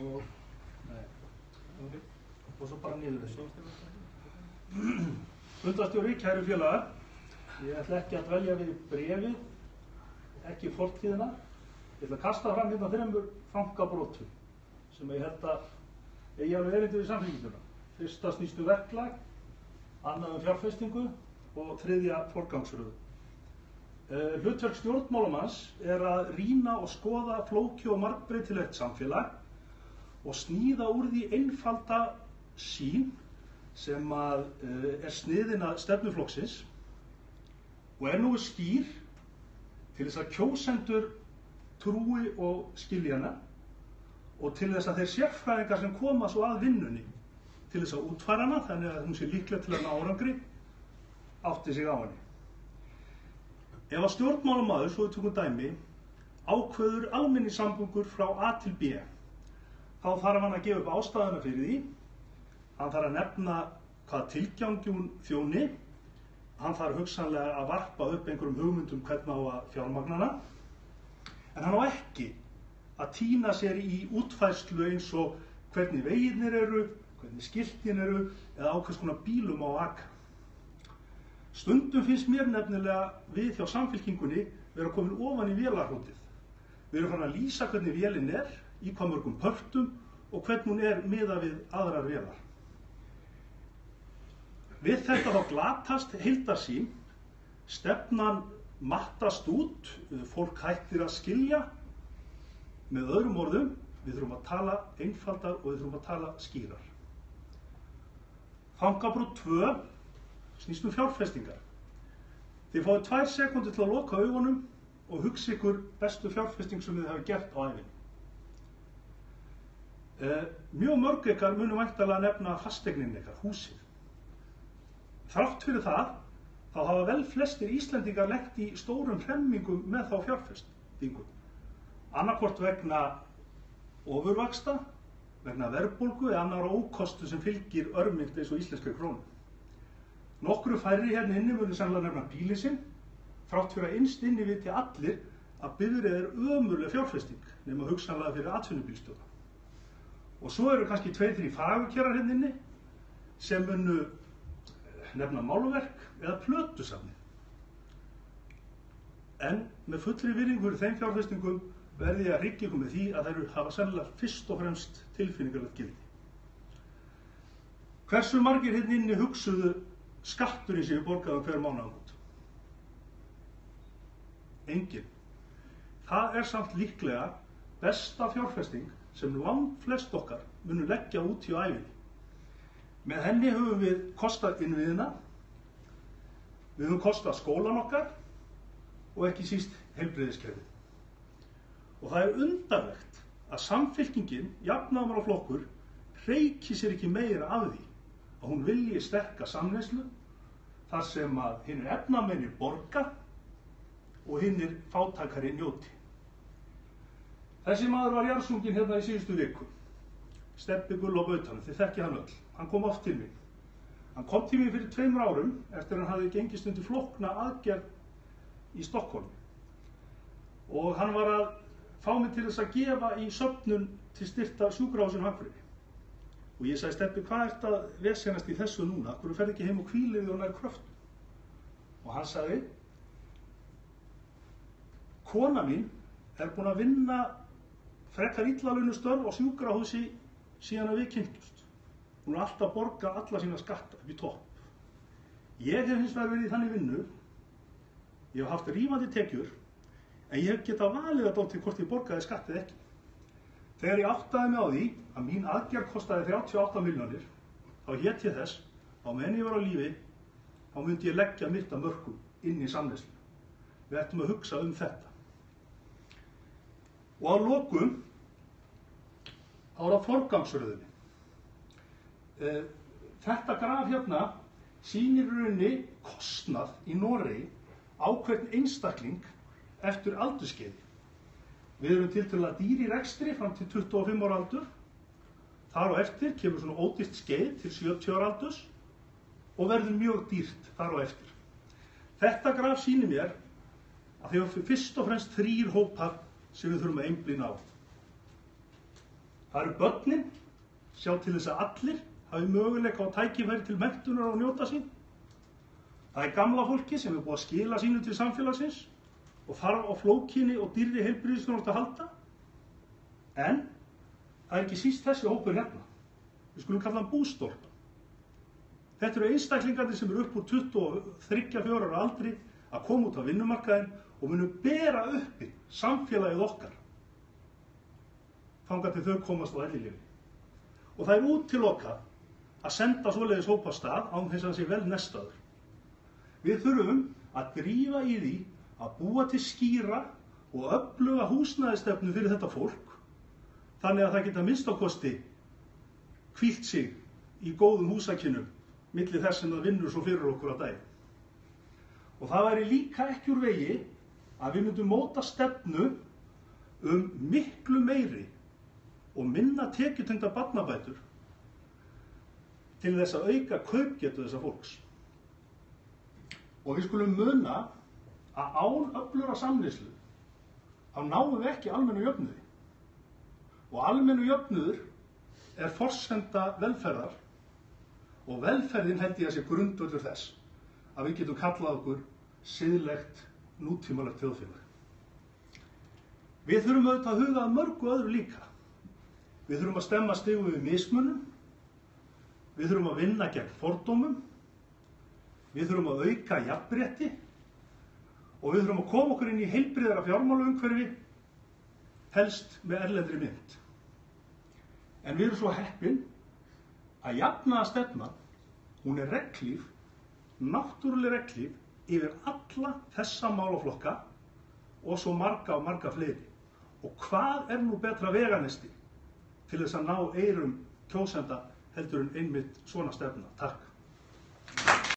og svo bara niður þessu. Fundarstjóri, kæru félagar, ég ætla ekki að dvelja við bréfið, ekki fortíðina. Ég ætla að kasta fram hérna 3 fangabrotum sem ég held að eigi alveg erindi við Samfylkinguna. Fyrsta snýst verklag, annað fjárfestingu og 3. forgangsröð. Hlutverk stjórnmálamanns að rýna og skoða flókið og margbreytilegt samfélag og sníða úr því einfalda sýn sem sniðin að stefnuflokksins og nú skýr til þess að kjósendur trúi og skilji hana og til þess að þeir sérfræðingar sem koma svo að vinnunni til þess að útfæra hana þannig að hún sé líkleg til að ná árangri átti sig á henni. Ef að stjórnmálamaður, svo við tökum dæmi, ákveður almenningssamgöngur frá A til B, þá þarf hann að gefa upp ástæðuna fyrir því, hann þarf að nefna hvaða tilgangi hún þjóni, hann þarf hugsanlega að varpa upp einhverjum hugmyndum hvernig á að fjármagna hana, en hann á ekki að týna sér í útfærslu eins og hvernig vegirnir eru, hvernig skiltin eru eða ákveðs konar bílum á að aka. Stundum finnst mér nefnilega við hjá Samfylkingunni vera komin ofan í vélarhótið. Við erum farin að lýsa hvernig vélin í hvað mörgum pörtum og hvernig hún miðað við aðrar vélar. Við þetta þá glatast heildarsýn, stefnan mattast út, fólk hættir að skilja. Með öðrum orðum, við þurfum að tala einfaldar og við þurfum að tala skýrar. Fangabrot 2 snýst fjárfestingar. Þið fáið 2 sekúndur til að loka augunum og hugsa ykkur bestu fjárfesting sem þið hafi gert á ævinni. Mjög mörg ykkar munu væntanlega nefna fasteignin ykkar, húsið. Þrátt fyrir það, þá hafa vel flestir Íslendingar lent í stórum hremmingum með þá fjárfestingum. Annaðhvort vegna ofurvaxta, vegna verðbólgu eða annarra ókostu sem fylgir örmynt eins og íslenskri krónu. Nokkru færri hérna inni munu sennilega nefna bílinn sinn, þrátt fyrir að innst inni viti allir að bifreið ömurleg fjárfesting, nema hugsanlega fyrir atvinnubílstjóra. Og svo eru kannski 2-3 fagurkerar hérna inni sem munu nefna málverk eða plötusafnið. En með fullri virðingu fyrir þeim fjárfestingum verði ég að hryggja ykkur með því að þær hafa sennilega fyrst og fremst tilfinningarlegt gildi. Hversu margir hérna inni hugsuðu skatturinn sem við borgaðum hver mánaðamót? Enginn. Það samt líklega besta fjárfesting sem langflest okkar munu leggja út í ævinni. Með henni höfum við kostað innviðina, við höfum kostað skólan okkar og ekki síst heilbrigðiskerfið. Og það undarlegt að Samfylkingin, jafnaðarmannaflokkur, hreykir sér ekki meira af því að hún vilji sterka samneyslu þar sem að hinir efnamennir borga og hinir fátækari njóti. Þessi maður var jarðsunginn hérna í síðustu viku, Stebbi Gull á Bautanum, þið þekkið hann öll. Hann kom oft til mín. Hann kom til mín fyrir 2 árum eftir að hann hafði gengist undir flókna aðgerð í Stokkhólmi. Og hann var að fá mig til þess að gefa í söfnun til styrkta sjúkrahúsinu á Akureyri. Og ég sagði, Stebbi, hvað að vesennast í þessu núna? Hverju ferð ekki heim og hvílir þig og nær kröftum? Og hann sagði, kona mín búin að vinna frekar illa launuð störf á sjúkrahúsi síðan að við kynntust. Hún alltaf borga alla sína skatta upp í topp. Ég hef hins vegar verið í þannig vinnu, ég hef haft rífandi tekjur, en ég hef getað valið að dálítið hvort ég borgaði skatt eða ekki. Þegar ég áttaði mig á því að mín aðgerð kostaði 38 milljónir, þá hét ég þess að meðan ég var á lífi, þá myndi ég leggja mitt af mörkum inn í samneyslu. Við ættum að hugsa þetta. Og að lokum, þá það forgangsröðinni. Þetta graf hérna sýnir í rauninni kostnað í Noregi á hvern einstakling eftir aldurskeiði. Við erum tiltölulega dýr í rekstri fram til 25 ára aldur. Þar á eftir kemur svona ódýrt skeið til 70 ára aldurs og verður mjög dýrt þar á eftir. Þetta graf sýnir mér að þeir eru fyrst og fremst 3 hópar sem við þurfum að einblína á. Það eru börnin, sjá til þess að allir hafi möguleika á tækifæri til menntunar og njóta sín. Það er gamla fólki sem er búið að skila sínu til samfélagsins og þarf á flókinni og dýrri heilbrigðisþjónustu að halda. En það er ekki síst þessi hópur hérna. Við skulum kalla hann bústólpa. Þetta eru einstaklingarnir sem eru upp úr 23-24 ára aldri að koma út á vinnumarkaðinn og munu bera uppi samfélagið okkar þangað til þau komast á ellilífi. Og það er útilokað að senda svoleiðis hópa af stað án þess að það sé vel nestaður. Við þurfum að drífa í því að búa til skýra og öfluga húsnæðisstefnu fyrir þetta fólk þannig að það geta minnstakosti hvílt sig í góðum húsakynnum milli þess sem það vinnur svo fyrir okkur að daginn. Og það væri líka ekki úr vegi að við myndum móta stefnu miklu meiri og minna tekjutengdar barnabætur til þess að auka kaupgetu þessa fólks. Og við skulum muna að án öflugra samneyslu þá náum við ekki almennu jöfnuði. Og almennu jöfnuður er forsenda velferðar og velferðin held ég að sé grundvöllur þess að við getum kallað okkur siðlegt, nútímalegt þjóðfélag. Við þurfum auðvitað að huga að mörgu öðru líka. Við þurfum að stemma stigu við mismunum, við þurfum að vinna gegn fordómum, við þurfum að auka jafnrétti og við þurfum að koma okkur inn í heilbrigðara fjármálaumhverfi, helst með erlendri mynt. En við erum svo heppin að jafnaðarstefnan, hún er regnhlíf, náttúruleg regnhlíf yfir alla þessa málaflokka og svo marga og marga fleiri. Og hvað er nú betra veganesti til þess að ná eyrum kjósenda heldur en einmitt svona stefna? Takk.